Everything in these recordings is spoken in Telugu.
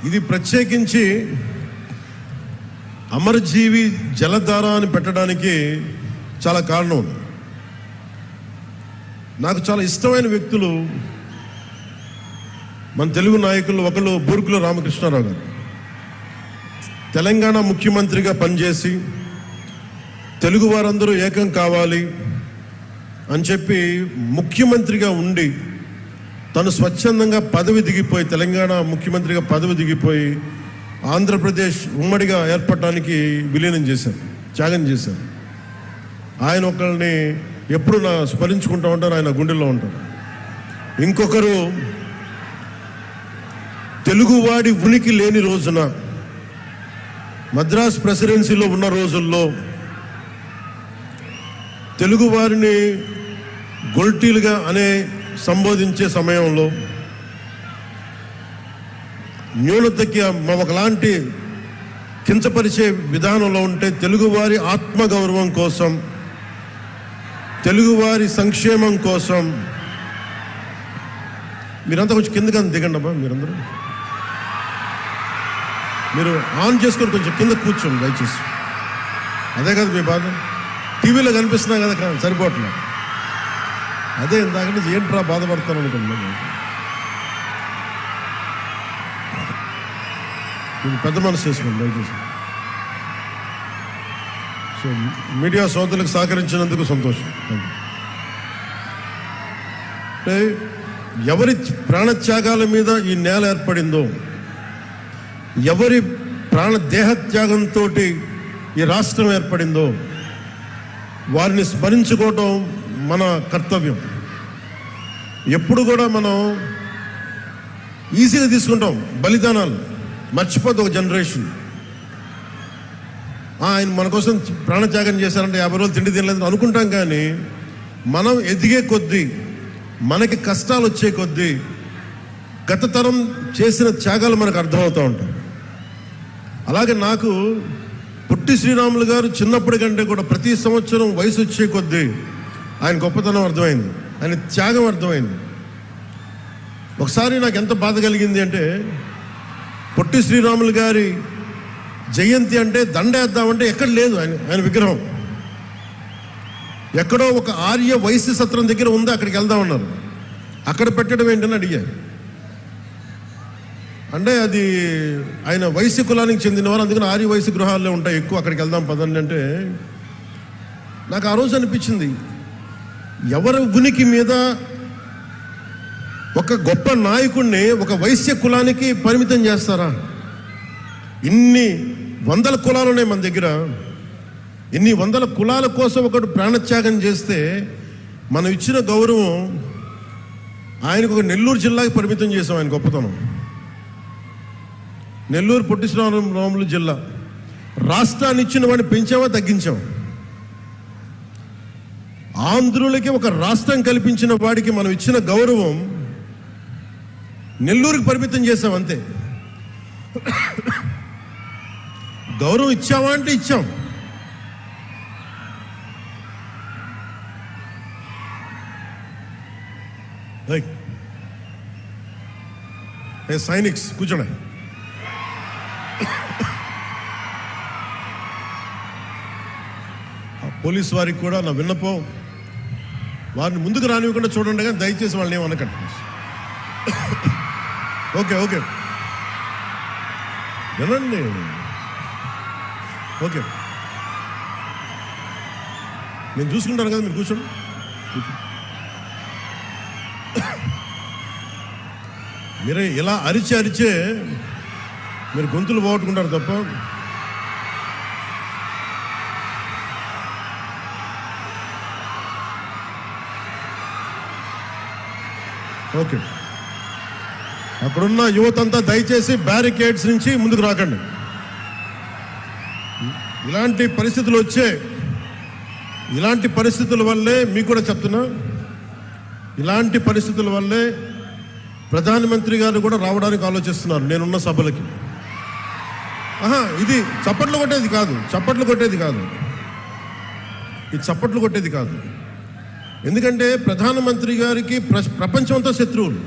ఇది ప్రత్యేకించి అమరజీవి జలధార అని పెట్టడానికి చాలా కారణం ఉంది. నాకు చాలా ఇష్టమైన వ్యక్తులు మన తెలుగు నాయకులు ఒకళ్ళు బూర్గుల రామకృష్ణారావు గారు. తెలంగాణ ముఖ్యమంత్రిగా పనిచేసి తెలుగు వారందరూ ఏకం కావాలి అని చెప్పి ముఖ్యమంత్రిగా ఉండి తను స్వచ్ఛందంగా పదవి దిగిపోయి, తెలంగాణ ముఖ్యమంత్రిగా పదవి దిగిపోయి ఆంధ్రప్రదేశ్ ఉమ్మడిగా ఏర్పడటానికి విలీనం చేశారు, త్యాగం చేశారు. ఆయన ఒకళ్ళని ఎప్పుడు స్మరించుకుంటూ ఉంటారు, ఆయన గుండెల్లో ఉంటారు. ఇంకొకరు తెలుగువాడి ఉనికి లేని రోజున మద్రాస్ ప్రెసిడెన్సీలో ఉన్న రోజుల్లో తెలుగువారిని గొల్టీలుగా సంబోధించే సమయంలో న్యూనతకి ఒకలాంటి కించపరిచే విధానంలో ఉంటే తెలుగువారి ఆత్మగౌరవం కోసం, తెలుగువారి సంక్షేమం కోసం మీరంతా కొంచెం కిందకి దిగండి అబ్బా. మీరు ఆన్ చేసుకొని కొంచెం కింద కూర్చోండి దయచేసి. అదే కదా మీ బాధ. టీవీలో కనిపిస్తున్నా కదా, సరిపోవట్లేదు. అదే ఇందాక నుంచి ఏంట్రా బాధపడతాను అనుకున్నాను. పెద్ద మనసు చేసుకోండి దయచేసి. సో మీడియా సోదరులకు సహకరించినందుకు సంతోషం. అంటే ఎవరి ప్రాణత్యాగాల మీద ఈ నేల ఏర్పడిందో, ఎవరి దేహత్యాగంతో ఈ రాష్ట్రం ఏర్పడిందో వారిని స్మరించుకోవటం మన కర్తవ్యం. ఎప్పుడు కూడా మనం ఈజీగా తీసుకుంటాం బలిదానాలు, మర్చిపోద్దు ఒక జనరేషన్. ఆయన మన కోసం ప్రాణత్యాగం చేశారంటే 50 రోజులు తిండి తినలేదు అనుకుంటాం. కానీ మనం ఎదిగే కొద్దీ, మనకి కష్టాలు వచ్చే కొద్దీ గత తరం చేసిన త్యాగాలు మనకు అర్థమవుతూ ఉంటాయి. అలాగే నాకు పొట్టి శ్రీరాములు గారు చిన్నప్పటి కంటే కూడా ప్రతి సంవత్సరం వయసు వచ్చే కొద్దీ ఆయన గొప్పతనం అర్థమైంది, ఆయన త్యాగం అర్థమైంది. ఒకసారి నాకు ఎంత బాధ కలిగింది అంటే, పొట్టి శ్రీరాములు గారి జయంతి అంటే దండేద్దామంటే ఎక్కడ లేదు ఆయన విగ్రహం. ఎక్కడో ఒక ఆర్య వైశ్య సత్రం దగ్గర ఉంది, అక్కడికి వెళ్దామన్నారు. అక్కడ పెట్టడం ఏంటని అడిగారు. అంటే అది ఆయన వైశ్య కులానికి చెందినవారు, అందుకని ఆర్య వైశ్య గృహాల్లో ఉంటాయి ఎక్కువ, అక్కడికి వెళ్దాం పదండి అంటే నాకు ఆ రోజు అనిపించింది, ఎవరి ఉనికి మీద ఒక గొప్ప నాయకుడిని ఒక వైశ్య కులానికి పరిమితం చేస్తారా? ఇన్ని వందల కులాలు ఉన్నాయి మన దగ్గర. ఇన్ని వందల కులాల కోసం ఒకడు ప్రాణత్యాగం చేస్తే మనం ఇచ్చిన గౌరవం ఆయనకు ఒక నెల్లూరు జిల్లాకి పరిమితం చేసాం. ఆయన గొప్పతనం నెల్లూరు పొట్టి శ్రీరాములు జిల్లా. రాష్ట్రాన్ని ఇచ్చిన వాడిని పెంచామా తగ్గించాం? ఆంధ్రులకి ఒక రాష్ట్రం కల్పించిన వాడికి మనం ఇచ్చిన గౌరవం నెల్లూరుకి పరిమితం చేసాం అంతే. గౌరవం ఇచ్చావా అంటే ఇచ్చాం. సైనిక్స్ కూర్చోండి. పోలీసు వారికి కూడా నా విన్నపం, వారిని ముందుకు రానివ్వకుండా చూడండి, కానీ దయచేసి వాళ్ళని ఏమనకండి. ఓకే వినండి. ఓకే, నేను చూసుకుంటాను కదా, మీరు కూర్చోండి. మీరే ఇలా అరిచే మీరు గొంతులు పోగొట్టుకుంటారు తప్ప. ఓకే, అక్కడున్న యువతంతా దయచేసి బ్యారికేడ్స్ నుంచి ముందుకు రాకండి. ఇలాంటి పరిస్థితులు ఇలాంటి పరిస్థితుల వల్లే మీకు కూడా చెప్తున్నా, ఇలాంటి పరిస్థితుల వల్లే ప్రధానమంత్రి గారు కూడా రావడానికి ఆలోచిస్తున్నారు నేనున్న సభలకి. ఇది చప్పట్లు కొట్టేది కాదు, ఇది చప్పట్లు కొట్టేది కాదు. ఎందుకంటే ప్రధానమంత్రి గారికి ప్రపంచమంతా శత్రువులు.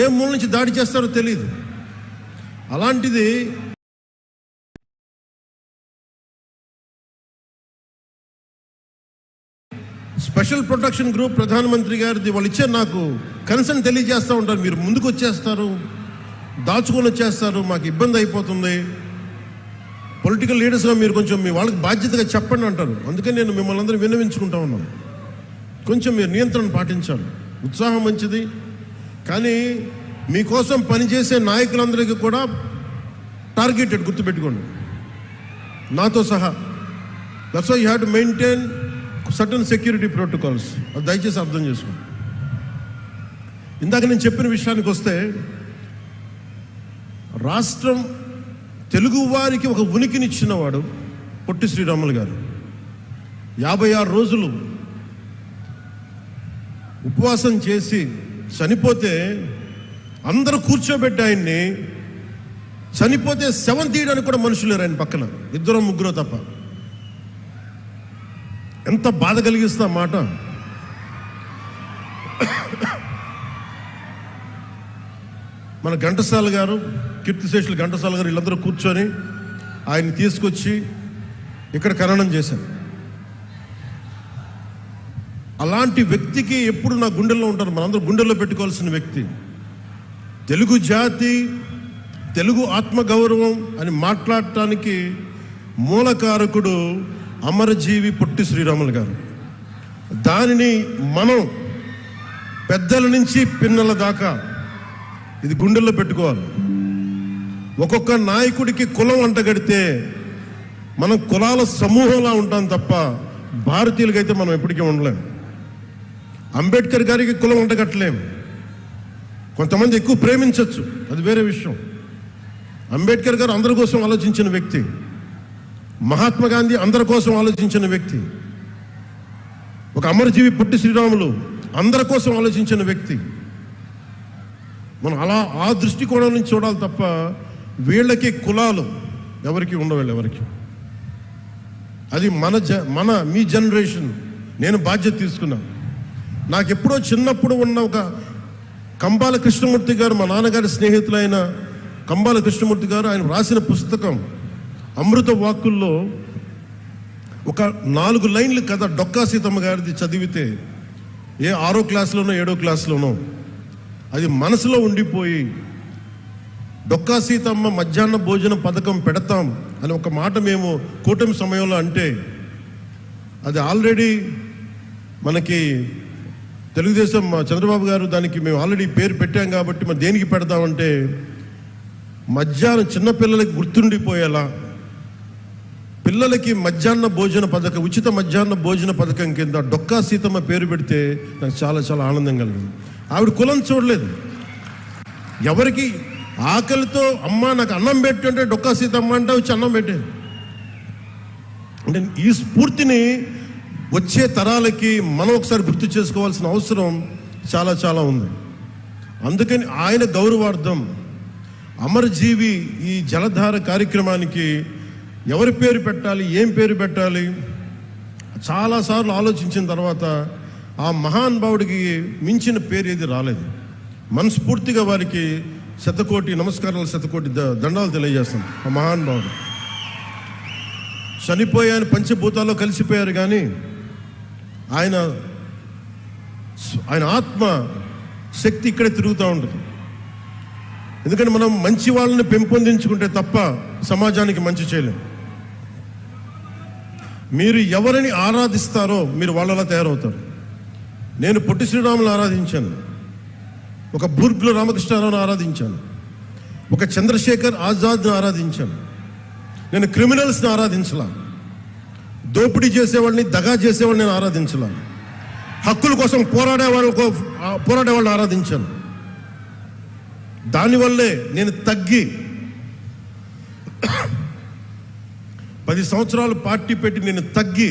ఏ మూల నుంచి దాడి చేస్తారో తెలియదు. అలాంటిది స్పెషల్ ప్రొటెక్షన్ గ్రూప్ ప్రధానమంత్రి గారిది వాళ్ళు ఇచ్చే నాకు కన్సర్న్ తెలియజేస్తూ ఉంటారు. మీరు ముందుకు వచ్చేస్తారు, దాచుకొని వచ్చేస్తారు, మాకు ఇబ్బంది అయిపోతుంది, పొలిటికల్ లీడర్స్గా మీరు కొంచెం మీ వాళ్ళకి బాధ్యతగా చెప్పండి అంటారు. అందుకని నేను మిమ్మల్ని అందరూ విన్నవించుకుంటా ఉన్నాను, కొంచెం మీరు నియంత్రణ పాటించాలి. ఉత్సాహం మంచిది, కానీ మీకోసం పనిచేసే నాయకులందరికీ కూడా టార్గెటెడ్, గుర్తుపెట్టుకోండి, నాతో సహా. That's why you have to maintain certain security protocols. అది దయచేసి అర్థం చేసుకోండి. ఇందాక నేను చెప్పిన విషయానికి వస్తే, రాష్ట్రం తెలుగు వారికి ఒక ఉనికినిచ్చినవాడు పొట్టి శ్రీరాములు గారు. 56 రోజులు ఉపవాసం చేసి చనిపోతే అందరూ కూర్చోబెట్టి ఆయన్ని, చనిపోతే శవం తీయడానికి కూడా మనుషులు లేరు ఆయన పక్కన, 2-3 తప్ప. ఎంత బాధ కలిగిస్తా మాట. మన ఘంటసాల గారు, కీర్తిశేషులు ఘంటసాల గారు వీళ్ళందరూ కూర్చొని ఆయన్ని తీసుకొచ్చి ఇక్కడ ఖననం చేశారు. అలాంటి వ్యక్తికి ఎప్పుడు నా గుండెల్లో ఉంటారు, మనందరూ గుండెల్లో పెట్టుకోవాల్సిన వ్యక్తి. తెలుగు జాతి, తెలుగు ఆత్మగౌరవం అని మాట్లాడటానికి మూలకారకుడు అమరజీవి పొట్టి శ్రీరాములు గారు. దానిని మనం పెద్దల నుంచి పిన్నల దాకా ఇది గుండెల్లో పెట్టుకోవాలి. ఒక్కొక్క నాయకుడికి కులం అంటగడితే మనం కులాల సమూహంలా ఉంటాం తప్ప భారతీయులకైతే మనం ఎప్పటికీ ఉండలేం. అంబేద్కర్ గారికి కులం అంటగట్టలేం. కొంతమంది ఎక్కువ ప్రేమించవచ్చు, అది వేరే విషయం. అంబేద్కర్ గారు అందరి కోసం ఆలోచించిన వ్యక్తి. మహాత్మా గాంధీ అందరి కోసం ఆలోచించిన వ్యక్తి. ఒక అమరజీవి పొట్టి శ్రీరాములు అందరి కోసం ఆలోచించిన వ్యక్తి. మనం అలా ఆ దృష్టికోణం నుంచి చూడాలి తప్ప వీళ్ళకి కులాలు ఎవరికి ఉండవు, ఎవరికి. అది మీ జనరేషన్. నేను బాధ్యత తీసుకున్నాను. నాకు ఎప్పుడో చిన్నప్పుడు ఉన్న ఒక కంబాల కృష్ణమూర్తి గారు, మా నాన్నగారి స్నేహితులైన కంబాల కృష్ణమూర్తి గారు, ఆయన రాసిన పుస్తకం అమృత వాక్కుల్లో ఒక 4 లైన్లు కథ డొక్కా సీతమ్మ గారిది చదివితే, 6వ క్లాస్లోనో 7వ క్లాస్లోనో అది మనసులో ఉండిపోయి, డొక్కా సీతమ్మ మధ్యాహ్న భోజన పథకం పెడతాం అని ఒక మాట మేము కూటమి సమయంలో అంటే, అది ఆల్రెడీ మనకి తెలుగుదేశం చంద్రబాబు గారు దానికి మేము ఆల్రెడీ పేరు పెట్టాం కాబట్టి మరి దేనికి పెడతామంటే, మధ్యాహ్నం చిన్నపిల్లలకి గుర్తుండిపోయేలా పిల్లలకి మధ్యాహ్న భోజన పథకం, ఉచిత మధ్యాహ్న భోజన పథకం కింద డొక్కా సీతమ్మ పేరు పెడితే నాకు చాలా చాలా ఆనందం కలిగింది. ఆవిడ కులం చూడలేదు. ఎవరికి ఆకలితో అమ్మ నాకు అన్నం పెట్టు అంటే డొక్కా సీతమ్మ అంటే వచ్చి అన్నం పెట్టేది. అంటే ఈ స్ఫూర్తిని వచ్చే తరాలకి మనం ఒకసారి గుర్తు చేసుకోవాల్సిన అవసరం చాలా చాలా ఉంది. అందుకని ఆయన గౌరవార్థం అమరజీవి ఈ జలధార కార్యక్రమానికి ఎవరి పేరు పెట్టాలి, ఏం పేరు పెట్టాలి చాలాసార్లు ఆలోచించిన తర్వాత ఆ మహానుభావుడికి మించిన పేరు ఏది రాలేదు. మనస్ఫూర్తిగా వారికి శతకోటి నమస్కారాలు, శతకోటి దండాలు తెలియజేస్తాం. ఆ మహానుభావుడు చనిపోయాను, పంచభూతాల్లో కలిసిపోయారు, కానీ ఆయన ఆత్మ శక్తి ఇక్కడే తిరుగుతూ ఉంటుంది. ఎందుకంటే మనం మంచి వాళ్ళని పెంపొందించుకుంటే తప్ప సమాజానికి మంచి చేయలేం. మీరు ఎవరిని ఆరాధిస్తారో మీరు వాళ్ళలా తయారవుతారు. నేను పొట్టి శ్రీరాములు ఆరాధించాను, ఒక బూర్గుల రామకృష్ణారావును ఆరాధించాను, ఒక చంద్రశేఖర్ ఆజాద్ను ఆరాధించాను. నేను క్రిమినల్స్ని ఆరాధించలా, దోపిడీ చేసేవాళ్ళని, దగా చేసేవాళ్ళని నేను ఆరాధించలా, హక్కుల కోసం పోరాడేవాళ్ళని ఆరాధించాను. దానివల్లే నేను తగ్గి 10 సంవత్సరాలు పార్టీ పెట్టి నేను తగ్గి,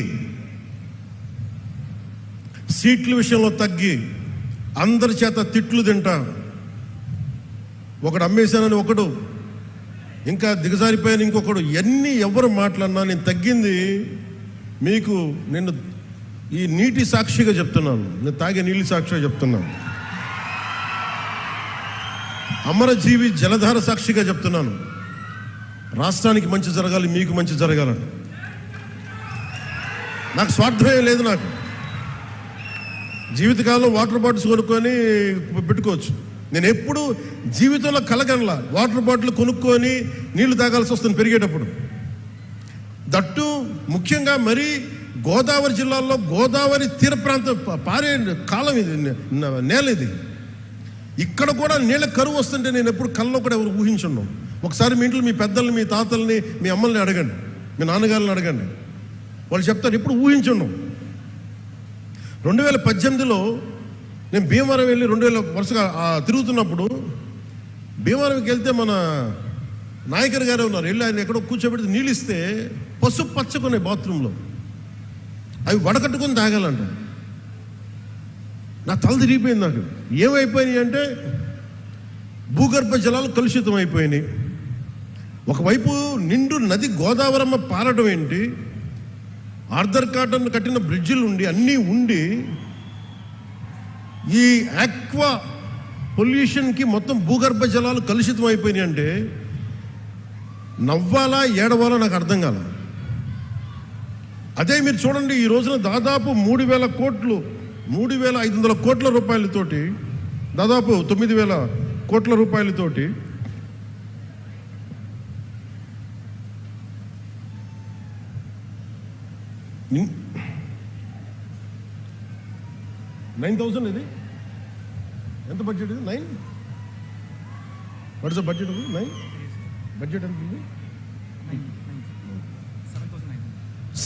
సీట్ల విషయంలో తగ్గి, అందరి చేత తిట్లు తింటా. ఒకడు అమ్మేశానని ఒకడు, ఇంకా దిగజారిపోయాను ఇంకొకడు, ఎవరు మాట్లాడినా నేను తగ్గింది. మీకు నేను ఈ నీటి సాక్షిగా చెప్తున్నాను, నేను తాగే నీళ్ళు సాక్షిగా చెప్తున్నాను. అమరజీవి జలధార సాక్షిగా చెప్తున్నాను, రాష్ట్రానికి మంచి జరగాలి, మీకు మంచి జరగాలని. నాకు స్వార్థమే లేదు. నాకు జీవితకాలంలో వాటర్ బాటిల్స్ కొనుక్కొని పెట్టుకోవచ్చు. నేను ఎప్పుడు జీవితంలో కలగనలా వాటర్ బాటిల్ కొనుక్కొని నీళ్లు తాగాల్సి వస్తుంది పెరిగేటప్పుడు. దట్టు ముఖ్యంగా మరి గోదావరి జిల్లాలో గోదావరి తీర ప్రాంతం పారే కాలం ఇది, నేల ఇది. ఇక్కడ కూడా నీళ్ళ కరువు వస్తుంటే నేను ఎప్పుడు కళ్ళలో కూడా ఎవరు ఊహించున్నాం. ఒకసారి మీ ఇంట్లో మీ పెద్దల్ని, మీ తాతల్ని, మీ అమ్మల్ని అడగండి, మీ నాన్నగారిని అడగండి, వాళ్ళు చెప్తారు ఎప్పుడు ఊహించున్నాం. 2018లో నేను భీమవరం వెళ్ళి 2000 వరుసగా తిరుగుతున్నప్పుడు భీమవరంకి వెళ్తే మన నాయకర్ గారే ఉన్నారు. వెళ్ళి ఆయన ఎక్కడో కూర్చోబెడితే నీళ్ళు ఇస్తే పసుపు పచ్చకున్నాయి బాత్రూంలో. అవి వడకట్టుకొని తాగాలంట. నా తల తిరిగిపోయింది. నాకు ఏమైపోయినాయి అంటే భూగర్భ జలాలు కలుషితం అయిపోయినాయి. ఒకవైపు నిండు నది గోదావరమ్మ పారడం ఏంటి, ఆర్థర్ కాటన్ కట్టిన బ్రిడ్జిలు ఉండి అన్నీ ఉండి ఈ ఆక్వా పొల్యూషన్కి మొత్తం భూగర్భ జలాలు కలుషితం అయిపోయినాయి అంటే నవ్వాలా ఏడవాలా నాకు అర్థం కాల. అదే మీరు చూడండి, ఈ రోజున దాదాపు 3,000 కోట్లు 3,500 కోట్ల రూపాయలతోటి, దాదాపు 9,000 కోట్ల రూపాయలతోటి $9,000. ఇది ఎంత బడ్జెట్? ఇది 9. What is the budget? 9 budget ఎంత ఉంది?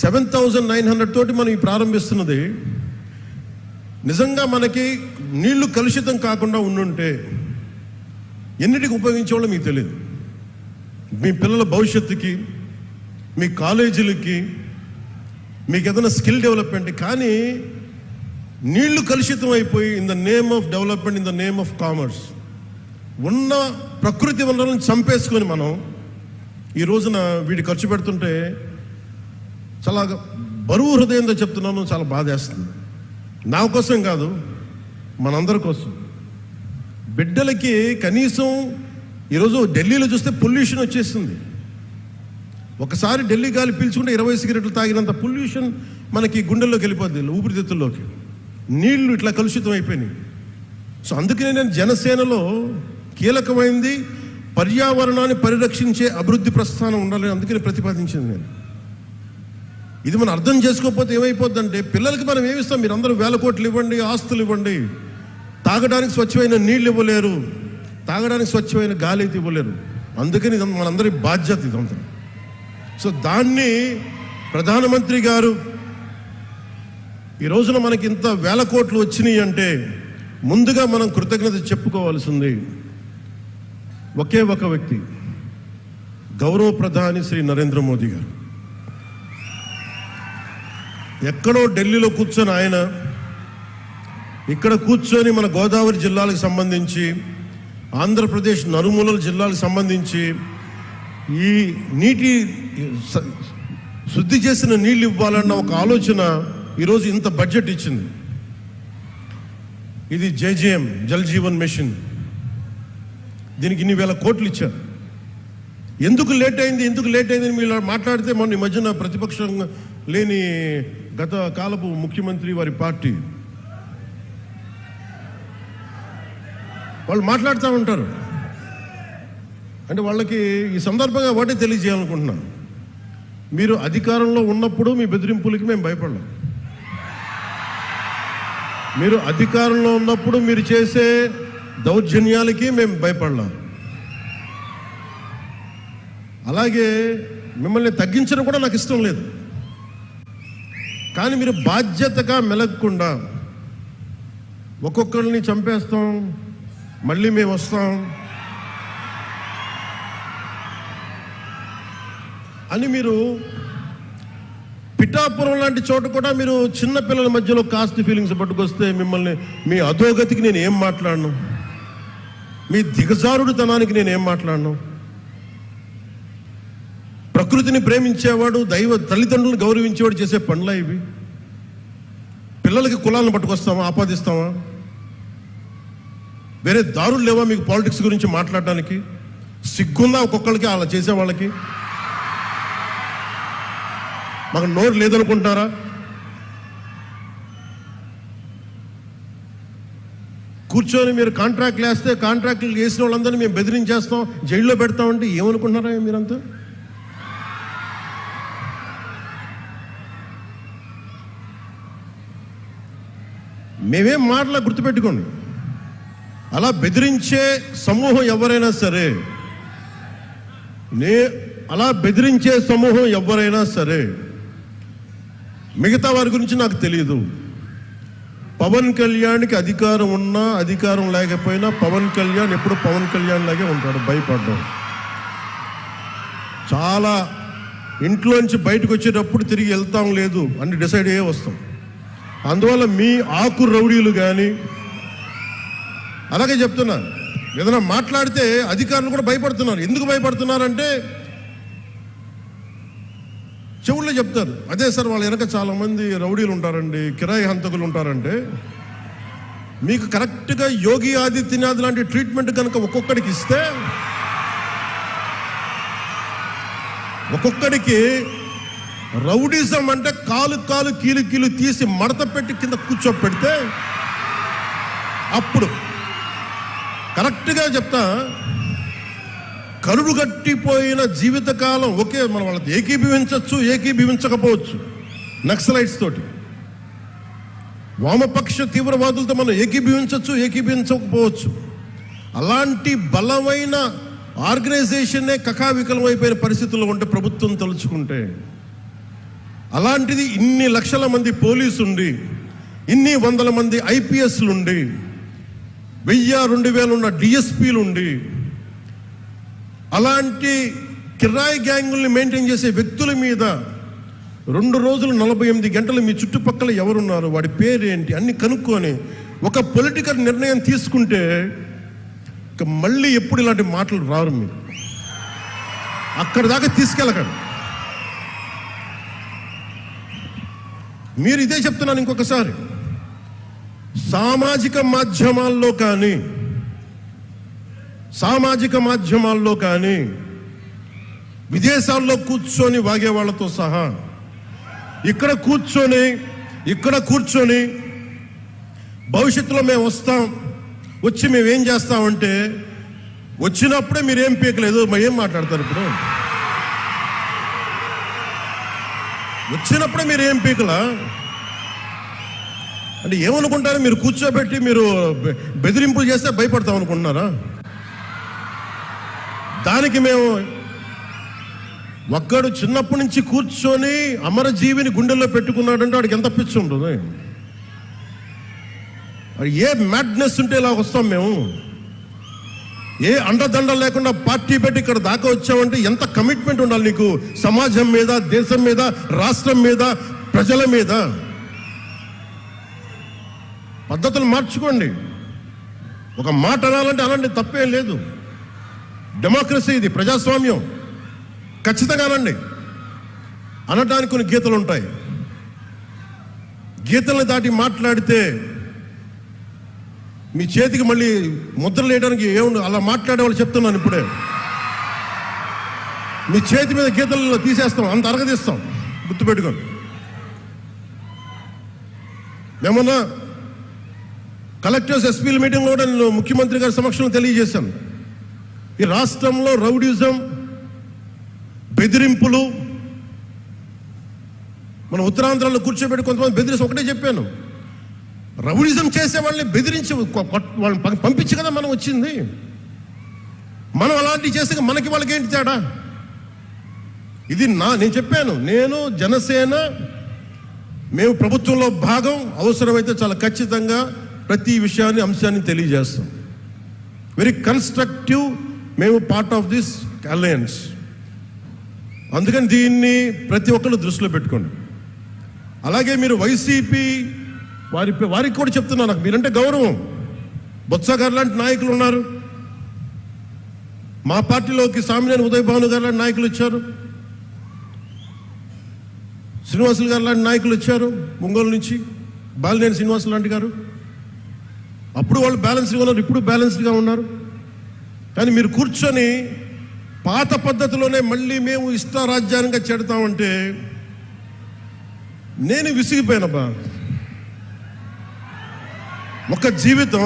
7,900 తోటి మనం ఈ ప్రారంభిస్తున్నది. నిజంగా మనకి నీళ్లు కలుషితం కాకుండా ఉండుంటే ఎన్నిటికి ఉపయోగించేవాళ్ళో మీకు తెలియదు. మీ పిల్లల భవిష్యత్తుకి, మీ కాలేజీలకి, మీకు ఏదైనా స్కిల్ డెవలప్మెంట్. కానీ నీళ్లు కలుషితం అయిపోయి in the name of development, in the name of commerce ఉన్న ప్రకృతి వనరులను చంపేసుకొని మనం ఈ రోజున వీటి ఖర్చు పెడుతుంటే చాలా బరువు హృదయంతో చెప్తున్నాను, చాలా బాధేస్తుంది. నా కోసం కాదు, మనందరి కోసం. బిడ్డలకి కనీసం ఈరోజు ఢిల్లీలో చూస్తే పొల్యూషన్ వచ్చేస్తుంది. ఒకసారి ఢిల్లీ గాలి పీల్చుకుంటే 20 సిగరెట్లు తాగినంత పొల్యూషన్ మనకి గుండెల్లోకి వెళ్ళిపోద్ది, ఊపిరితిత్తుల్లోకి. నీళ్లు ఇట్లా కలుషితం అయిపోయినాయి. సో అందుకనే నేను జనసేనలో కీలకమైంది పర్యావరణాన్ని పరిరక్షించే అభివృద్ధి ప్రస్థానం ఉండాలని అందుకని ప్రతిపాదించింది నేను. ఇది మనం అర్థం చేసుకోకపోతే ఏమైపోద్దంటే పిల్లలకి మనం ఏమిస్తాం? మీరు అందరూ 1,000 కోట్లు ఇవ్వండి, ఆస్తులు ఇవ్వండి, తాగడానికి స్వచ్ఛమైన నీళ్ళు ఇవ్వలేరు, తాగడానికి స్వచ్ఛమైన గాలి అయితే ఇవ్వలేరు. అందుకని మనందరి బాధ్యత ఇదంతా. సో దాన్ని ప్రధానమంత్రి గారు ఈ రోజున మనకి ఇంత 1,000 కోట్లు వచ్చినాయి అంటే ముందుగా మనం కృతజ్ఞత చెప్పుకోవాల్సింది ఒకే ఒక వ్యక్తి, గౌరవ ప్రధాని శ్రీ నరేంద్ర మోదీ గారు. ఎక్కడో ఢిల్లీలో కూర్చొని ఆయన ఇక్కడ కూర్చొని మన గోదావరి జిల్లాలకు సంబంధించి, ఆంధ్రప్రదేశ్ నలుమూలల జిల్లాలకు సంబంధించి ఈ నీటి శుద్ధి చేసిన నీళ్ళు ఇవ్వాలన్న ఒక ఆలోచన ఈరోజు ఇంత బడ్జెట్ ఇచ్చింది. ఇది జేజేఎం, జల్ జీవన్ మిషన్. దీనికి ఇన్ని 1,000 కోట్లు ఇచ్చారు. ఎందుకు లేట్ అయింది మీరు మాట్లాడితే మొన్న ఈ మధ్యన ప్రతిపక్షం లేని గత కాలపు ముఖ్యమంత్రి వారి పార్టీ వాళ్ళు మాట్లాడుతూ ఉంటారు. అంటే వాళ్ళకి ఈ సందర్భంగా ఒకటే తెలియజేయాలనుకుంటున్నాను, మీరు అధికారంలో ఉన్నప్పుడు మీ బెదిరింపులకి మేము భయపడలేం. మీరు అధికారంలో ఉన్నప్పుడు మీరు చేసే దౌర్జన్యాలకి మేము భయపడలేం. అలాగే మిమ్మల్ని తగ్గించడం కూడా నాకు ఇష్టం లేదు. కానీ మీరు బాధ్యతగా మెలగకుండా ఒక్కొక్కరిని చంపేస్తాం, మళ్ళీ మేము వస్తాం అని మీరు పిఠాపురం లాంటి చోట కూడా మీరు చిన్నపిల్లల మధ్యలో కాస్ట్ ఫీలింగ్స్ పట్టుకొస్తే మిమ్మల్ని మీ అధోగతికి నేను ఏం మాట్లాడను, మీ దిగజారుడుతనానికి నేను ఏం మాట్లాడను. ప్రకృతిని ప్రేమించేవాడు, తల్లిదండ్రులను గౌరవించేవాడు చేసే పనులా ఇవి? పిల్లలకి కులాలను పట్టుకొస్తామా, ఆపాదిస్తామా? వేరే దారులు లేవా మీకు పాలిటిక్స్ గురించి మాట్లాడడానికి? సిగ్గుందా ఒక్కొక్కరికి అలా చేసే వాళ్ళకి? మాకు నోరు లేదనుకుంటున్నారా? కూర్చొని మీరు కాంట్రాక్ట్లు వేస్తే కాంట్రాక్ట్లు వేసిన వాళ్ళందరినీ మేము బెదిరించేస్తాం, జైల్లో పెడతామంటే ఏమనుకుంటున్నారా మీరంతా? మేమేం మాటలా గుర్తుపెట్టుకోండి. అలా బెదిరించే సమూహం ఎవరైనా సరే, అలా బెదిరించే సమూహం ఎవరైనా సరే, మిగతా వారి గురించి నాకు తెలియదు. పవన్ కళ్యాణ్కి అధికారం ఉన్నా అధికారం లేకపోయినా పవన్ కళ్యాణ్ ఎప్పుడు పవన్ కళ్యాణ్ లాగే ఉంటాడు, భయపడ్డాం. చాలా ఇంట్లోంచి బయటకు వచ్చేటప్పుడు తిరిగి వెళ్తాం లేదు అని డిసైడ్ అయ్యే వస్తాం. అందువల్ల మీ ఆకు రౌడీలు కానీ, అలాగే చెప్తున్నారు, ఏదైనా మాట్లాడితే అధికారులు కూడా భయపడుతున్నారు. ఎందుకు భయపడుతున్నారంటే చెవుల్లో చెప్తారు, అదే సార్ వాళ్ళ వెనక చాలామంది రౌడీలు ఉంటారండి, కిరాయి హంతకులు ఉంటారంటే, మీకు కరెక్ట్గా యోగి ఆదిత్యనాథ్ లాంటి ట్రీట్మెంట్ కనుక ఒక్కొక్కడికి ఇస్తే, ఒక్కొక్కడికి రౌడీజం అంటే కాలు కీలు తీసి మడత పెట్టి కింద కూర్చోపెడితే, అప్పుడు కరెక్ట్గా చెప్తా, కరుడు గట్టిపోయిన జీవితకాలం ఒకే మన వాళ్ళతో ఏకీభవించవచ్చు, ఏకీభవించకపోవచ్చు. నక్సలైట్స్ తోటి, వామపక్ష తీవ్రవాదులతో మనం ఏకీభవించవచ్చు, ఏకీభవించకపోవచ్చు. అలాంటి బలమైన ఆర్గనైజేషన్నే కకావికలమైపోయిన పరిస్థితుల్లో ఉంటే ప్రభుత్వం తలుచుకుంటే, అలాంటిది ఇన్ని లక్షల మంది పోలీసు ఉండి, ఇన్ని వందల మంది ఐపీఎస్లు ఉండి, 1000-2000 ఉన్న డిఎస్పీలు ఉండి, అలాంటి కిరాయి గ్యాంగుల్ని మెయింటైన్ చేసే వ్యక్తుల మీద 2 రోజులు 48 గంటలు మీ చుట్టుపక్కల ఎవరున్నారు, వాడి పేరేంటి అన్ని కనుక్కొని ఒక పొలిటికల్ నిర్ణయం తీసుకుంటే ఇక మళ్ళీ ఎప్పుడు ఇలాంటి మాటలు రారు. మీరు అక్కడి దాకా తీసుకెళ్ళకండి. మీరు ఇదే చెప్తున్నాను ఇంకొకసారి, సామాజిక మాధ్యమాల్లో కానీ విదేశాల్లో కూర్చొని వాగే వాళ్ళతో సహా ఇక్కడ కూర్చొని భవిష్యత్తులో మేము వస్తాం, వచ్చి మేమేం చేస్తామంటే, వచ్చినప్పుడే మీరేం పీకలేదు, ఏం మాట్లాడతారు? ఇప్పుడు వచ్చినప్పుడే మీరు ఏం పీకలా అంటే ఏమనుకుంటారు? మీరు కూర్చోబెట్టి మీరు బెదిరింపులు చేస్తే భయపడతాం అనుకుంటున్నారా? దానికి మేము ఒక్కడు చిన్నప్పటి నుంచి కూర్చొని అమరజీవిని గుండెల్లో పెట్టుకున్నాడంటే వాడికి ఎంత పిచ్చి ఉంటుంది? ఏ మ్యాడ్నెస్ ఉంటే ఇలా వస్తాం మేము? ఏ అండదండ లేకుండా పార్టీ పెట్టి ఇక్కడ దాకా వచ్చామంటే ఎంత కమిట్మెంట్ ఉండాలి నీకు, సమాజం మీద, దేశం మీద, రాష్ట్రం మీద, ప్రజల మీద. పద్ధతులు మార్చుకోండి. ఒక మాట అనాలంటే అలాంటి తప్పేం లేదు. డెమోక్రసీ ఇది, ప్రజాస్వామ్యం. ఖచ్చితంగా అనండి. అనడానికి కొన్ని గీతలు ఉంటాయి. గీతల్ని దాటి మాట్లాడితే మీ చేతికి మళ్ళీ ముద్రలు వేయడానికి ఏముంది? అలా మాట్లాడే వాళ్ళు చెప్తున్నాను ఇప్పుడే, మీ చేతి మీద గీతలు తీసేస్తాం, అంత అరగదీస్తాం, గుర్తుపెట్టుకోండి. మేమన్నా కలెక్టర్స్ ఎస్పీల మీటింగ్లో కూడా నేను ముఖ్యమంత్రి గారి సమక్షంలో తెలియజేశాను, ఈ రాష్ట్రంలో రౌడిజం, బెదిరింపులు, మన ఉత్తరాంధ్రలో కూర్చోబెట్టి కొంతమంది బెదిరించి ఒకటే చెప్పాను, రౌడిజం చేసే వాళ్ళని బెదిరించి వాళ్ళని పంపించి కదా మనం వచ్చింది. మనం అలాంటివి చేస్తే మనకి వాళ్ళకి ఏంటి తేడా? ఇది నేను చెప్పాను, నేను జనసేన మేము ప్రభుత్వంలో భాగం, అవసరమైతే చాలా ఖచ్చితంగా ప్రతి విషయాన్ని, అంశాన్ని తెలియజేస్తాం. వెరీ కన్స్ట్రక్టివ్, మేము పార్ట్ ఆఫ్ దిస్ అలయన్స్. అందుకని దీన్ని ప్రతి ఒక్కళ్ళు దృష్టిలో పెట్టుకోండి. అలాగే మీరు వైసీపీ వారికి కూడా చెప్తున్నా, నాకు మీరంటే గౌరవం. బొత్స గారు లాంటి నాయకులు ఉన్నారు, మా పార్టీలోకి సామినేని ఉదయ్ భాను గారు లాంటి నాయకులు వచ్చారు, శ్రీనివాసులు గారు లాంటి నాయకులు వచ్చారు, ఒంగోలు నుంచి బాలినేని శ్రీనివాసులు లాంటి గారు. అప్పుడు వాళ్ళు బ్యాలెన్స్డ్గా ఉన్నారు, ఇప్పుడు బ్యాలెన్స్డ్గా ఉన్నారు. కానీ మీరు కూర్చొని పాత పద్ధతిలోనే మళ్ళీ మేము ఇష్టారాజ్యానంగా చెడతామంటే నేను విసిగిపోయానబ్బా. ఒక జీవితం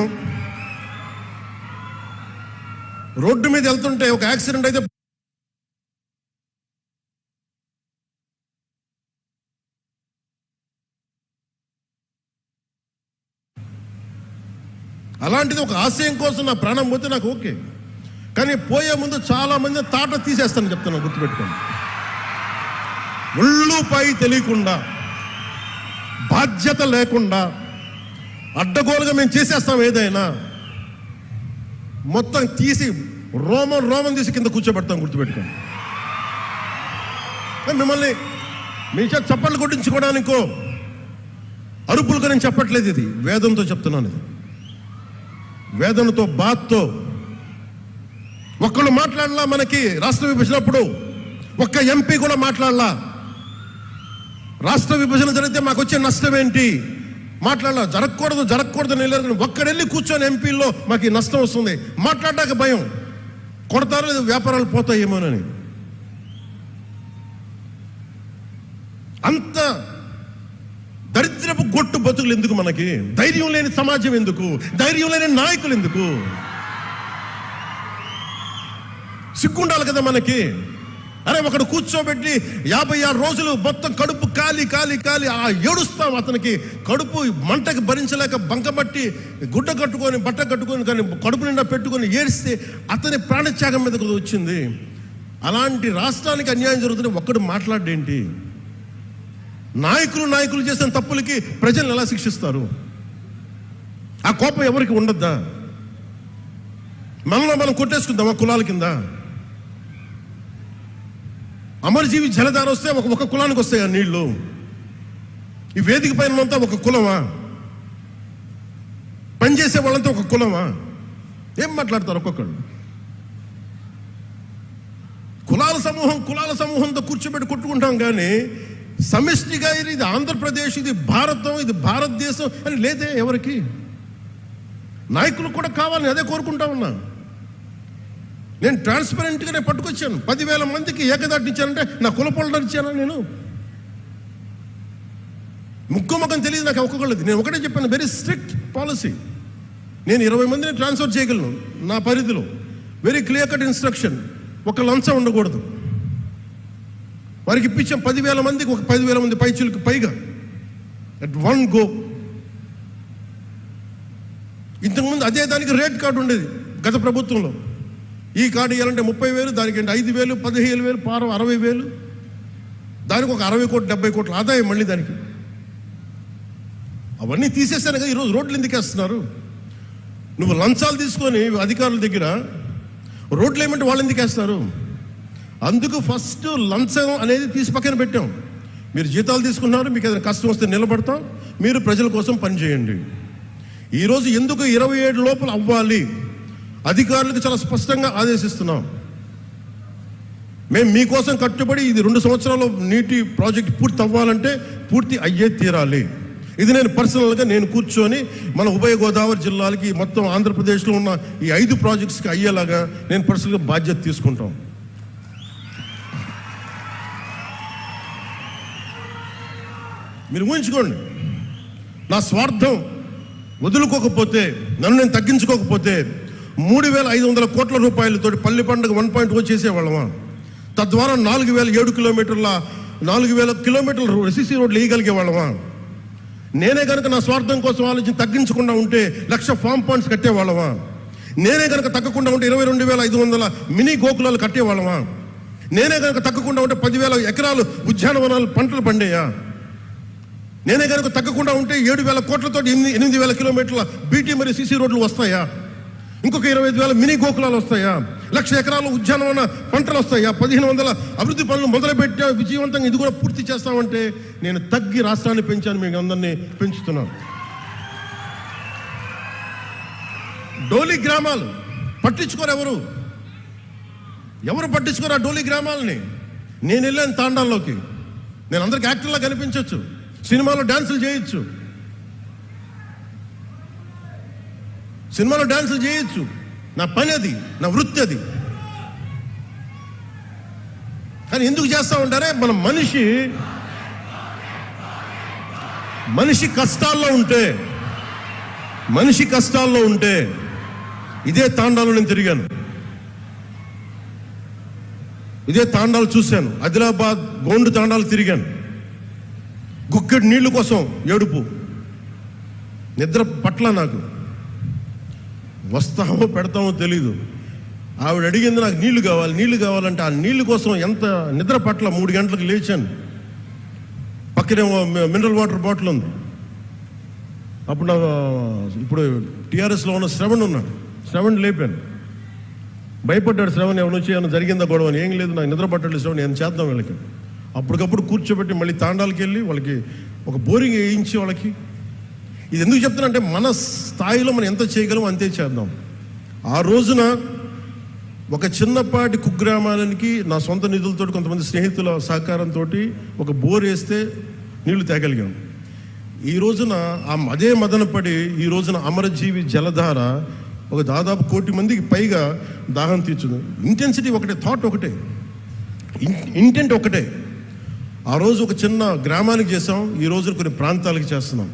రోడ్డు మీద వెళ్తుంటే ఒక యాక్సిడెంట్ అయితే అలాంటిది ఒక ఆశయం కోసం నా ప్రాణం పోతే నాకు ఓకే. కానీ పోయే ముందు చాలా మంది తాట తీసేస్తాను చెప్తాను, గుర్తుపెట్టుకోండి. ఒళ్ళు పై తెలియకుండా, బాధ్యత లేకుండా, అడ్డగోలుగా మేము చేసేస్తాం ఏదైనా, మొత్తం తీసి రోమం తీసి కింద కూర్చోబెడతాం, గుర్తుపెట్టుకోండి. మిమ్మల్ని మీ చేత చప్పట్లు కొట్టించుకోవడానికో అరుపులుగా నేను చెప్పట్లేదు, ఇది వేదంతో చెప్తున్నాను. ఇది వేదనతో, బాధతో. ఒక్కళ్ళు మాట్లాడలా, మనకి రాష్ట్ర విభజనప్పుడు ఒక్క ఎంపీ కూడా మాట్లాడలా. రాష్ట్ర విభజన జరిగితే మాకు వచ్చే నష్టం ఏంటి మాట్లాడలా. జరగకూడదు నేను ఒక్కడెళ్ళి కూర్చొని ఎంపీల్లో మాకు ఈ నష్టం వస్తుంది మాట్లాడడానికి భయం, కొడతారో లేదు వ్యాపారాలు పోతాయేమోనని. అంత దరిద్రపు గొట్టు బతుకులు ఎందుకు మనకి? ధైర్యం లేని సమాజం ఎందుకు? ధైర్యం లేని నాయకులు ఎందుకు? సిగ్గుండాలి కదా మనకి. అరే ఒకడు కూర్చోబెట్టి 56 రోజులు మొత్తం కడుపు కాలి ఏడుస్తాం. అతనికి కడుపు మంటకి భరించలేక బంకబట్టి గుడ్డ కట్టుకొని బట్ట కట్టుకొని కానీ కడుపు నిండా పెట్టుకొని ఏడిస్తే అతని ప్రాణత్యాగం మీదకు వచ్చింది. అలాంటి రాష్ట్రానికి అన్యాయం జరుగుతుంటే ఒక్కడు మాట్లాడేంటి? నాయకులు చేసిన తప్పులకి ప్రజలను ఎలా శిక్షిస్తారు? ఆ కోపం ఎవరికి ఉండద్దా? మనలో మనం కొట్టేసుకుందామా కులాల కింద? అమరజీవి జలధార వస్తే ఒక కులానికి వస్తాయి ఆ నీళ్లు. ఈ వేదిక పైన అంతా ఒక కులమా? పనిచేసే వాళ్ళంతా ఒక కులమా? ఏం మాట్లాడతారు ఒక్కొక్కడు? కులాల సమూహంతో కూర్చోబెట్టి కొట్టుకుంటాం. కానీ సమిష్టిగా ఇది ఆంధ్రప్రదేశ్, ఇది భారతం, ఇది భారతదేశం అని లేదే ఎవరికి. నాయకులు కూడా కావాలని అదే కోరుకుంటా ఉన్నా. నేను ట్రాన్స్పరెంట్గానే పట్టుకొచ్చాను. 10,000 మందికి ఏకదాటిచ్చానంటే నా కులపొలం ఇచ్చానా? నేను ముక్కుముఖం తెలియదు నాకు ఒక్కొక్కళ్ళది. నేను ఒకటే చెప్పాను, వెరీ స్ట్రిక్ట్ పాలసీ. నేను 20 మందిని ట్రాన్స్ఫర్ చేయగలను నా పరిధిలో. Very clear cut instruction. ఒక లంచం ఉండకూడదు. వారికి ఇప్పించాం 10,000 మందికి, ఒక 10,000 మంది పైచులకు పైగా అట్ వన్ గో. ఇంతకుముందు అదే దానికి రేట్ కార్డు ఉండేది గత ప్రభుత్వంలో. ఈ కార్డు ఇవ్వాలంటే 30,000, దానికి 5,000, 15,000, పారం 60,000. దానికి ఒక 60 కోట్లు 70 కోట్ల ఆదాయం మళ్ళీ దానికి. అవన్నీ తీసేస్తాను కదా. ఈరోజు రోడ్లు ఎందుకు వేస్తున్నారు? నువ్వు లంచాలు తీసుకొని అధికారుల దగ్గర రోడ్లు ఏమంటే వాళ్ళు ఎందుకు వేస్తారు? అందుకు ఫస్ట్ లంచం అనేది తీసి పక్కన పెట్టాం. మీరు జీతాలు తీసుకున్నారు, మీకు ఏదైనా కష్టం వస్తే నిలబడతాం, మీరు ప్రజల కోసం పనిచేయండి. ఈరోజు ఎందుకు 27 లోపల అవ్వాలి అధికారులకు చాలా స్పష్టంగా ఆదేశిస్తున్నాం. మేము మీకోసం కట్టుబడి ఇది 2 సంవత్సరాల్లో నీటి ప్రాజెక్ట్ పూర్తి అవ్వాలంటే పూర్తి అయ్యే తీరాలి. ఇది నేను పర్సనల్గా నేను కూర్చొని మన ఉభయ గోదావరి జిల్లాలకి మొత్తం ఆంధ్రప్రదేశ్లో ఉన్న ఈ 5 ప్రాజెక్ట్స్కి అయ్యేలాగా నేను పర్సనల్గా బాధ్యత తీసుకుంటాం. మీరు ఊహించుకోండి, నా స్వార్థం వదులుకోకపోతే, నన్ను నేను తగ్గించుకోకపోతే 3,500 కోట్ల రూపాయలతో పల్లి పండుగ 1.0 చేసేవాళ్ళమా? తద్వారా 4,007 కిలోమీటర్ల 4,000 కిలోమీటర్ల సిసి రోడ్లు వేయగలిగే వాళ్ళమా? నేనే కనుక నా స్వార్థం కోసం ఆలోచించి తగ్గించకుండా ఉంటే 1,00,000 ఫామ్ పాయింట్స్ కట్టేవాళ్ళమా? నేనే కనుక తగ్గకుండా ఉంటే 22,500 మినీ గోకులాలు కట్టేవాళ్ళమా? నేనే కనుక తగ్గకుండా ఉంటే 10,000 ఎకరాలు ఉద్యానవనాలు పంటలు పండేయా? నేనే కనుక తగ్గకుండా ఉంటే 7,000 కోట్లతో 8,000 కిలోమీటర్ల బీటీ మరియు సిసి రోడ్లు వస్తాయా? ఇంకొక 25,000 మినీ గోకులాలు వస్తాయా? 1,00,000 ఎకరాలు ఉద్యానవన పంటలు వస్తాయా? 1,500 అభివృద్ధి పనులు మొదలుపెట్టా విజయవంతంగా ఇది కూడా పూర్తి చేస్తామంటే నేను తగ్గి రాష్ట్రాన్ని పెంచాను, మీకు అందరినీ పెంచుతున్నాను. డోలి గ్రామాలు పట్టించుకోరు ఎవరు పట్టించుకోరు ఆ డోలి గ్రామాలని. నేను వెళ్ళాను తాండాల్లోకి. నేను అందరికి యాక్టర్లా కనిపించవచ్చు, సినిమాలో డాన్సులు చేయొచ్చు, సినిమాలో డాన్సులు చేయొచ్చు, నా పని అది, నా వృత్తి అది. కానీ ఎందుకు చేస్తా ఉంటారే, మన మనిషి కష్టాల్లో ఉంటే ఇదే తాండాలో నేను తిరిగాను, ఇదే తాండాలు చూశాను, ఆదిలాబాద్ గోండు తాండాలు తిరిగాను. గుక్కెడు నీళ్ల కోసం ఏడుపు, నిద్ర పట్ల నాకు, వస్తామో పెడతామో తెలీదు. ఆవిడ అడిగింది నాకు నీళ్లు కావాలంటే ఆ నీళ్లు కోసం ఎంత నిద్ర పట్ల. 3 గంటలకు లేచాను, పక్కనే మినరల్ వాటర్ బాటిల్ ఉంది. అప్పుడు ఇప్పుడు టీఆర్ఎస్లో ఉన్న శ్రవణ్ ఉన్నాడు, శ్రవణ్ లేపాను. భయపడ్డాడు శ్రవణ్, ఎవరు వచ్చి ఏమైనా జరిగిందా గొడవ అని. ఏం లేదు, నాకు నిద్ర పట్టలేదు శ్రవణ్, ఏం చేద్దాం వీళ్ళకి. అప్పటికప్పుడు కూర్చోబెట్టి మళ్ళీ తాండాలకి వెళ్ళి వాళ్ళకి ఒక బోరింగ్ వేయించి వాళ్ళకి. ఇది ఎందుకు చెప్తానంటే, మన స్థాయిలో మనం ఎంత చేయగలం అంతే చేద్దాం. ఆ రోజున ఒక చిన్నపాటి కుగ్రామానికి నా సొంత నిధులతో, కొంతమంది స్నేహితుల సహకారంతో ఒక బోర్ వేస్తే నీళ్లు తేగలిగాం. ఈ రోజున అదే మదనపడి ఈ రోజున అమరజీవి జలధార ఒక దాదాపు 1 కోటి మందికి పైగా దాహం తీర్చుంది. ఇంటెన్సిటీ ఒకటే, థాట్ ఒకటే, ఇంటెంట్ ఒకటే. ఆ రోజు ఒక చిన్న గ్రామానికి చేసాం, ఈ రోజు కొన్ని ప్రాంతాలకు చేస్తున్నాం.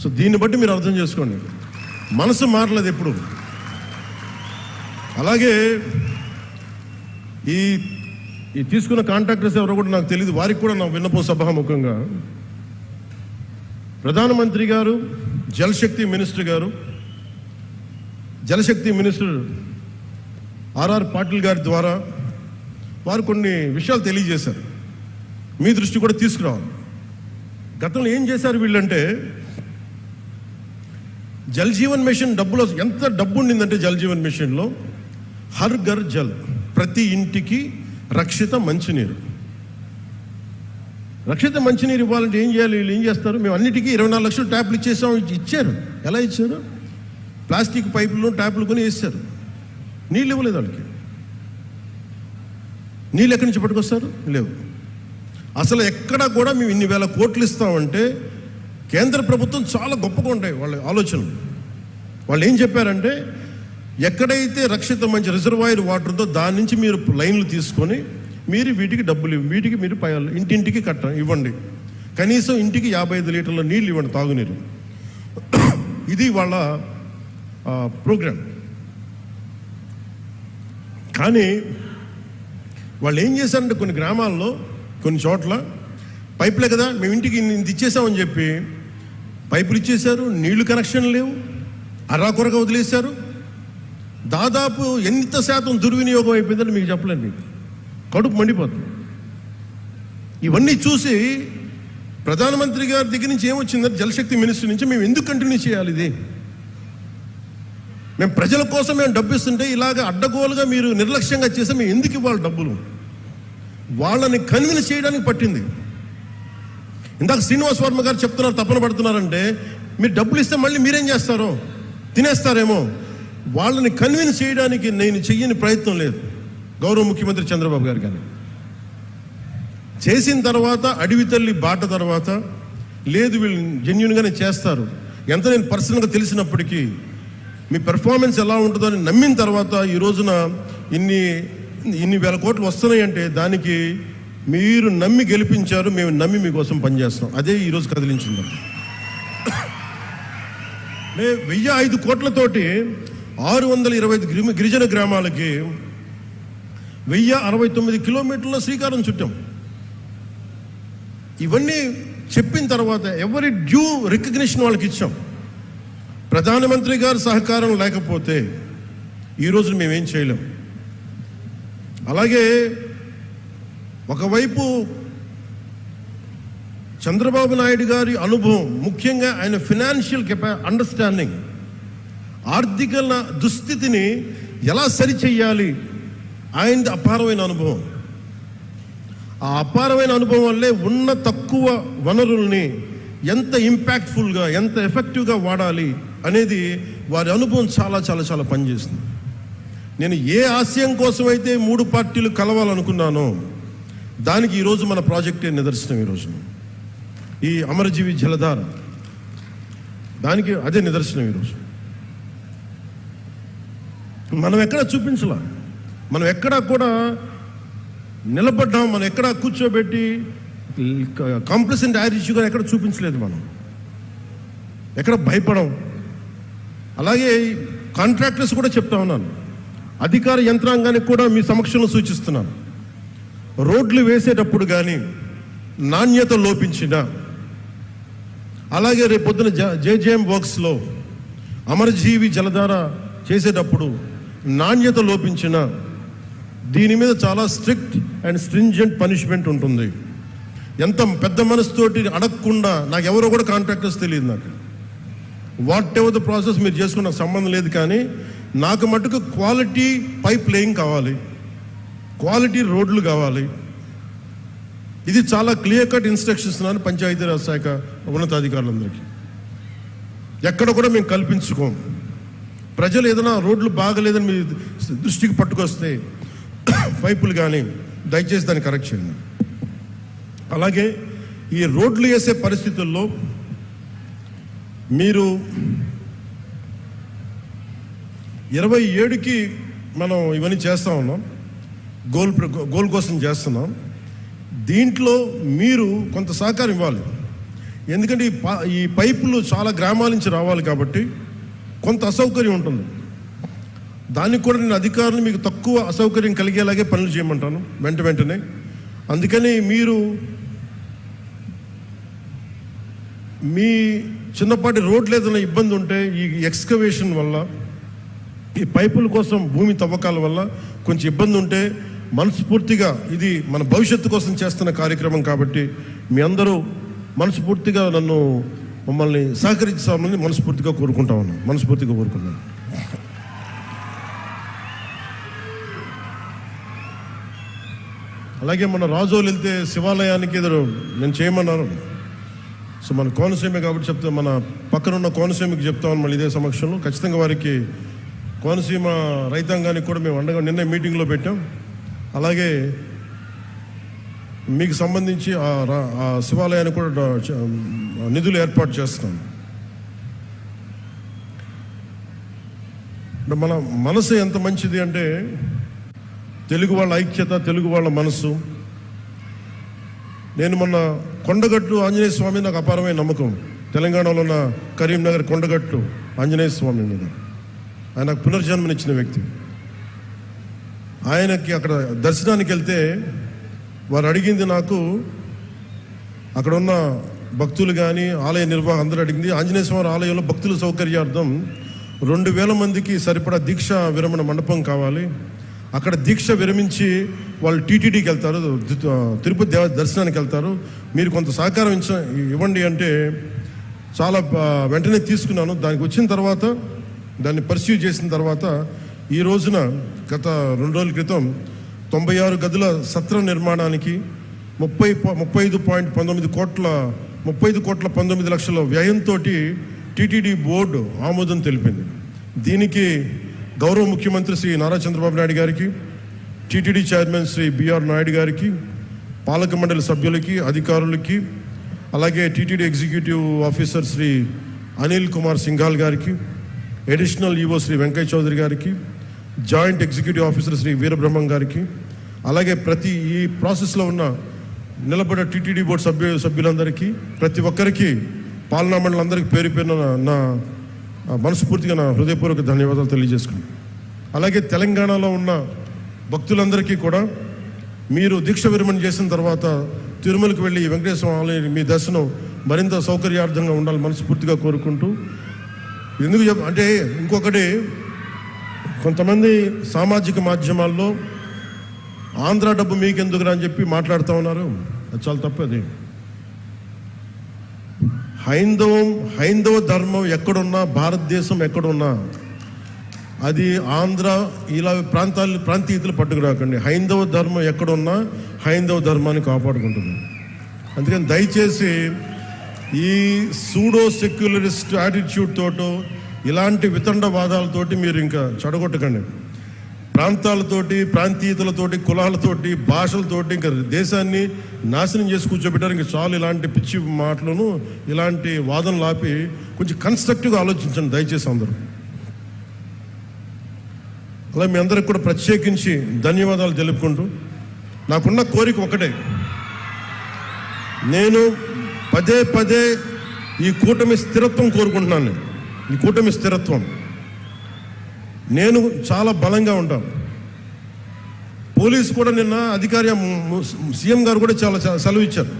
సో దీన్ని బట్టి మీరు అర్థం చేసుకోండి, మనసు మారలేదు ఎప్పుడు. అలాగే ఈ తీసుకున్న కాంట్రాక్టర్స్ ఎవరో కూడా నాకు తెలియదు, వారికి కూడా నా విన్నపం సభాముఖంగా. ప్రధానమంత్రి గారు, జలశక్తి మినిస్టర్ ఆర్ఆర్ పాటిల్ గారి ద్వారా వారు కొన్ని విషయాలు తెలియజేశారు, మీ దృష్టి కూడా తీసుకురావాలి. గతంలో ఏం చేశారు వీళ్ళంటే, జల్ జీవన్ మిషన్ డబ్బులో ఎంత డబ్బు ఉండిందంటే, జల్ జీవన్ మిషన్లో హర్ ఘర్ జల్, ప్రతి ఇంటికి రక్షిత మంచినీరు ఇవ్వాలంటే ఏం చేయాలి? వీళ్ళు ఏం చేస్తారు, మేము అన్నిటికీ 24 లక్షలు ట్యాప్లు ఇచ్చారు. ఎలా ఇచ్చారు? ప్లాస్టిక్ పైపులు ట్యాప్లు కొని వేస్తారు, నీళ్ళు ఇవ్వలేదు వాళ్ళకి. నీళ్ళు ఎక్కడి నుంచి పట్టుకొస్తారు? లేవు. అసలు ఎక్కడ కూడా మేము ఇన్ని వేల కోట్లు ఇస్తామంటే, కేంద్ర ప్రభుత్వం చాలా గొప్పగా ఉంటాయి వాళ్ళ ఆలోచనలు. వాళ్ళు ఏం చెప్పారంటే, ఎక్కడైతే రక్షిత మంచి రిజర్వాయర్ వాటర్ ఉందో దాని నుంచి మీరు లైన్లు తీసుకొని మీరు వీటికి డబ్బులు వీటికి మీరు ఇంటింటికి ఇవ్వండి, కనీసం ఇంటికి 55 లీటర్ల నీళ్ళు ఇవ్వండి, తాగునీరు. ఇది వాళ్ళ ప్రోగ్రామ్. కానీ వాళ్ళు ఏం చేశారంటే, కొన్ని గ్రామాల్లో కొన్ని చోట్ల పైపులే కదా, మేము ఇంటికి ఇంత ఇచ్చేసామని చెప్పి పైపులు ఇచ్చేశారు, నీళ్లు కనెక్షన్ లేవు, అరాకొరగా వదిలేశారు. దాదాపు ఎంత శాతం దుర్వినియోగం అయిపోయిందని మీకు చెప్పలేను, మీకు కడుపు మండిపోతుంది. ఇవన్నీ చూసి ప్రధానమంత్రి గారి దగ్గర నుంచి ఏమొచ్చిందంటే, జలశక్తి మినిస్టర్ నుంచి, మేము ఎందుకు కంటిన్యూ చేయాలి ఇది? మేము ప్రజల కోసం మేము డబ్బు ఇస్తుంటే ఇలాగ అడ్డగోలుగా మీరు నిర్లక్ష్యంగా చేస్తే మేము ఎందుకు ఇవ్వాలి డబ్బులు? వాళ్ళని కన్విన్స్ చేయడానికి పట్టింది. ఇందాక శ్రీనివాస్ వర్మ గారు చెప్తున్నారు, తపన పడుతున్నారంటే, మీరు డబ్బులు ఇస్తే మళ్ళీ మీరేం చేస్తారో, తినేస్తారేమో. వాళ్ళని కన్విన్స్ చేయడానికి నేను చెయ్యని ప్రయత్నం లేదు. గౌరవ ముఖ్యమంత్రి చంద్రబాబు గారు కానీ చేసిన తర్వాత, అడవి తల్లి బాట తర్వాత, లేదు వీళ్ళు జెన్యూన్గానే చేస్తారు, ఎంత నేను పర్సనల్గా తెలిసినప్పటికీ మీ పెర్ఫార్మెన్స్ ఎలా ఉంటుందో అని నమ్మిన తర్వాత ఈ రోజున ఇన్ని వేల కోట్లు వస్తున్నాయంటే, దానికి మీరు నమ్మి గెలిపించారు, మేము నమ్మి మీకోసం పనిచేస్తాం. అదే ఈరోజు కదిలించింది. 1005 కోట్లతోటి 625 గిరిజన గ్రామాలకి 1069 కిలోమీటర్ల శ్రీకారం చుట్టాం. ఇవన్నీ చెప్పిన తర్వాత ఎవరి డ్యూ రికగ్నిషన్ వాళ్ళకి ఇచ్చాం. ప్రధానమంత్రి గారి సహకారం లేకపోతే ఈరోజు మేమేం చేయలేం. అలాగే ఒకవైపు చంద్రబాబు నాయుడు గారి అనుభవం, ముఖ్యంగా ఆయన ఫినాన్షియల్ అండర్స్టాండింగ్, ఆర్థిక దుస్థితిని ఎలా సరిచెయ్యాలి, ఆయనది అపారమైన అనుభవం. ఆ అపారమైన అనుభవం వల్లే ఉన్న తక్కువ వనరుల్ని ఎంత ఇంపాక్ట్ఫుల్గా, ఎంత ఎఫెక్టివ్గా వాడాలి అనేది వారి అనుభవం చాలా చాలా చాలా పనిచేస్తుంది. నేను ఏ ఆశయం కోసమైతే 3 పార్టీలు కలవాలనుకున్నానో దానికి ఈరోజు మన ప్రాజెక్టే నిదర్శనం. ఈరోజు ఈ అమరజీవి జలధార దానికి అదే నిదర్శనం. ఈరోజు మనం ఎక్కడ చూపించలా, మనం ఎక్కడా కూడా నిలబడ్డాం, మనం ఎక్కడ కూర్చోబెట్టి కాంప్లసెంట్ ఐరిష్గా ఎక్కడ చూపించలేదు, మనం ఎక్కడ భయపడం. అలాగే కాంట్రాక్టర్స్ కూడా చెప్తా ఉన్నాను, అధికార యంత్రాంగానికి కూడా మీ సమక్షంలో సూచిస్తున్నాను, రోడ్లు వేసేటప్పుడు కానీ నాణ్యత లోపించిన, అలాగే రేపొద్దున జేజేఎం వర్క్స్లో అమరజీవి జలధార చేసేటప్పుడు నాణ్యత లోపించిన, దీని మీద చాలా స్ట్రిక్ట్ అండ్ స్ట్రింజెంట్ పనిష్మెంట్ ఉంటుంది. ఎంత పెద్ద మనసుతోటి అడగకుండా, నాకు ఎవరో కూడా కాంట్రాక్టర్స్ తెలియదు, నాకు వాట్ ఎవర్ ద ప్రాసెస్ మీరు చేసుకున్న సంబంధం లేదు, కానీ నాకు మటుకు క్వాలిటీ పైప్ లేయింగ్ కావాలి, క్వాలిటీ రోడ్లు కావాలి. ఇది చాలా క్లియర్ కట్ ఇన్స్ట్రక్షన్స్ ఇస్తున్నాను పంచాయతీరాజ్ శాఖ ఉన్నతాధికారులందరికీ. ఎక్కడ కూడా మేము కల్పించుకోం. ప్రజలు ఏదైనా రోడ్లు బాగలేదని మీ దృష్టికి పట్టుకొస్తే పైపులు కానీ దయచేసి దాన్ని కరెక్ట్ చేయండి. అలాగే ఈ రోడ్లు వేసే పరిస్థితుల్లో మీరు 27కి మనం ఇవన్నీ చేస్తూ ఉన్నాం, గోల్ కోసం చేస్తున్నాం. దీంట్లో మీరు కొంత సహకారం ఇవ్వాలి, ఎందుకంటే ఈ పైపులు చాలా గ్రామాల నుంచి రావాలి కాబట్టి కొంత అసౌకర్యం ఉంటుంది. దానికి కూడా నేను అధికారులు మీకు తక్కువ అసౌకర్యం కలిగేలాగే పనులు చేయమంటాను వెంటనే. అందుకని మీరు మీ చిన్నపాటి రోడ్లు ఏదైనా ఇబ్బంది ఉంటే ఈ ఎక్స్కవేషన్ వల్ల, ఈ పైపుల కోసం భూమి తవ్వకాల వల్ల కొంచెం ఇబ్బంది ఉంటే మనస్ఫూర్తిగా, ఇది మన భవిష్యత్తు కోసం చేస్తున్న కార్యక్రమం కాబట్టి మీ అందరూ మనస్ఫూర్తిగా మమ్మల్ని సహకరించామని మనస్ఫూర్తిగా కోరుకుంటున్నాను. అలాగే మన రాజోలు వెళ్తే శివాలయానికి ఎదురు నేను చేయమన్నాను. సో మన కోనసీమ కాబట్టి చెప్తా, మన పక్కనున్న కోనసీమకి చెప్తామని మళ్ళీ ఇదే సమక్షంలో ఖచ్చితంగా వారికి, కోనసీమ రైతాంగానికి కూడా మేము అండగా నిన్న మీటింగ్లో పెట్టాం. అలాగే మీకు సంబంధించి ఆ శివాలయానికి కూడా నిధులు ఏర్పాటు చేస్తాం. మన మనసు ఎంత మంచిది అంటే, తెలుగు వాళ్ళ ఐక్యత, తెలుగు వాళ్ళ మనసు. నేను మొన్న కొండగట్టు ఆంజనేయ స్వామి నాకు అపారమైన నమ్మకం. తెలంగాణలో ఉన్న కరీంనగర్ కొండగట్టు ఆంజనేయ స్వామి మీద ఆయన పునర్జన్మనిచ్చిన వ్యక్తి. ఆయనకి అక్కడ దర్శనానికి వెళ్తే వారు అడిగింది, నాకు అక్కడ ఉన్న భక్తులు కానీ ఆలయ నిర్వాహకులు అందరూ అడిగింది, ఆంజనేయ స్వామి ఆలయంలో భక్తుల సౌకర్యార్థం 2000 మందికి సరిపడా దీక్ష విరమణ మండపం కావాలి. అక్కడ దీక్ష విరమించి వాళ్ళు టీటీడీకి వెళ్తారు, తిరుపతి దర్శనానికి వెళ్తారు, మీరు కొంత సహకారం ఇవ్వండి అంటే చాలా వెంటనే తీసుకున్నాను. దానికి వచ్చిన తర్వాత, దాన్ని పర్స్యూ చేసిన తర్వాత, ఈ రోజున గత 2 రోజుల క్రితం 96 గదుల సత్రం నిర్మాణానికి 35.19 కోట్ల 35 లక్షల వ్యయంతో టీటీడీ బోర్డు ఆమోదం తెలిపింది. దీనికి గౌరవ ముఖ్యమంత్రి శ్రీ నారా చంద్రబాబు నాయుడు గారికి, TTD chairman Shri BR Naidu గారికి, పాలక మండలి సభ్యులకి, అధికారులకి, అలాగే TTD executive officer Shri Anil Kumar Singhal గారికి, అడిషనల్ ఈవో శ్రీ వెంకయ్య చౌదరి గారికి, joint executive officer Shri Veerabrahmam గారికి, అలాగే ప్రతి ఈ ప్రాసెస్లో ఉన్న నిలబడ్డ టీటీడీ బోర్డు సభ్యులందరికీ, ప్రతి ఒక్కరికి, పాలనా మండలందరికీ పేరు నా మనస్ఫూర్తిగా నా హృదయపూర్వక ధన్యవాదాలు తెలియజేసుకున్నాను. అలాగే తెలంగాణలో ఉన్న భక్తులందరికీ కూడా మీరు దీక్ష విరమణ చేసిన తర్వాత తిరుమలకు వెళ్ళి వెంకటేశ్వర ఆలయం మీ దర్శనం మరింత సౌకర్యార్థంగా ఉండాలని మనస్ఫూర్తిగా కోరుకుంటూ, ఎందుకు అంటే ఇంకొకటి, కొంతమంది సామాజిక మాధ్యమాల్లో ఆంధ్ర డబ్బు మీకెందుకురా అని చెప్పి మాట్లాడుతూ ఉన్నారు. అది చాలా తప్పది. హైందవ ధర్మం ఎక్కడున్నా, భారతదేశం ఎక్కడున్నా, అది ఆంధ్ర ఇలా ప్రాంతీయతలు పట్టుకురాకండి. హైందవ ధర్మం ఎక్కడున్నా హైందవ ధర్మాన్ని కాపాడుకుంటుంది. అందుకని దయచేసి ఈ సూడో సెక్యులరిస్ట్ యాటిట్యూడ్ తోటో, ఇలాంటి వితండవాదాలతోటి మీరు ఇంకా చెడగొట్టకండి. ప్రాంతాలతోటి, ప్రాంతీయతలతోటి, కులాలతోటి, భాషలతోటి ఇంకా దేశాన్ని నాశనం చేసి కూర్చోబెట్టారు. ఇంకా చాలు ఇలాంటి పిచ్చి మాటలను, ఇలాంటి వాదనలు ఆపి కొంచెం కన్స్ట్రక్టివ్గా ఆలోచించండి దయచేసి అందరూ. అలా మీ అందరికి కూడా ప్రత్యేకించి ధన్యవాదాలు తెలుపుకుంటూ నాకున్న కోరిక ఒకటే, నేను పదే పదే ఈ కూటమి స్థిరత్వం కోరుకుంటున్నాను. ఈ కూటమి స్థిరత్వం, నేను చాలా బలంగా ఉంటాను. పోలీసు కూడా నిన్న అధికారి సీఎం గారు కూడా చాలా సెలవు ఇచ్చారు.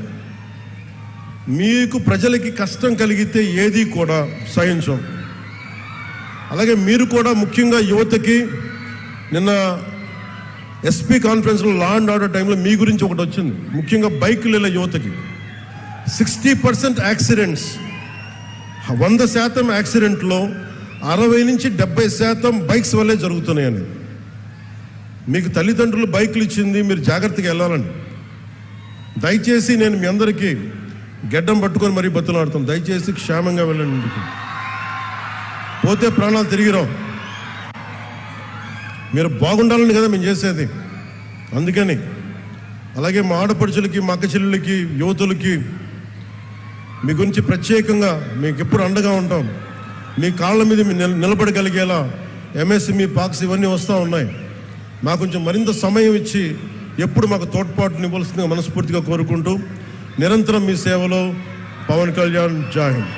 మీకు ప్రజలకి కష్టం కలిగితే ఏది కూడా సహించం. అలాగే మీరు కూడా ముఖ్యంగా యువతకి, నిన్న ఎస్పీ కాన్ఫరెన్స్లో లా అండ్ ఆర్డర్ టైంలో మీ గురించి ఒకటి వచ్చింది. ముఖ్యంగా బైకుల యువతకి 60% యాక్సిడెంట్స్, 100% యాక్సిడెంట్లో 60 నుంచి 70% బైక్స్ వల్లే జరుగుతున్నాయని. మీకు తల్లిదండ్రులు బైకులు ఇచ్చింది, మీరు జాగ్రత్తగా వెళ్ళాలండి. దయచేసి నేను మీ అందరికీ గెడ్డం పట్టుకొని మరీ బతులాడుతాను, దయచేసి క్షేమంగా వెళ్ళండి. ఇంటికి పోతే ప్రాణాలు తిరిగి రావు. మీరు బాగుండాలని కదా మేము చేసేది. అందుకని అలాగే మా ఆడపడుచులకి, మా అక్క చెల్లెళ్ళకి, యువతులకి మీ గురించి ప్రత్యేకంగా మీకు ఎప్పుడు అండగా ఉంటాం. మీ కాళ్ళ మీద నిలబడగలిగేలా ఎంఎస్ఎంఈ పాక్స్ ఇవన్నీ వస్తూ ఉన్నాయి. మాకు కొంచెం మరింత సమయం ఇచ్చి ఎప్పుడు మాకు తోడ్పాటునివ్వాల్సిందిగా మనస్ఫూర్తిగా కోరుకుంటూ, నిరంతరం మీ సేవలో పవన్ కళ్యాణ్. జై హింద్.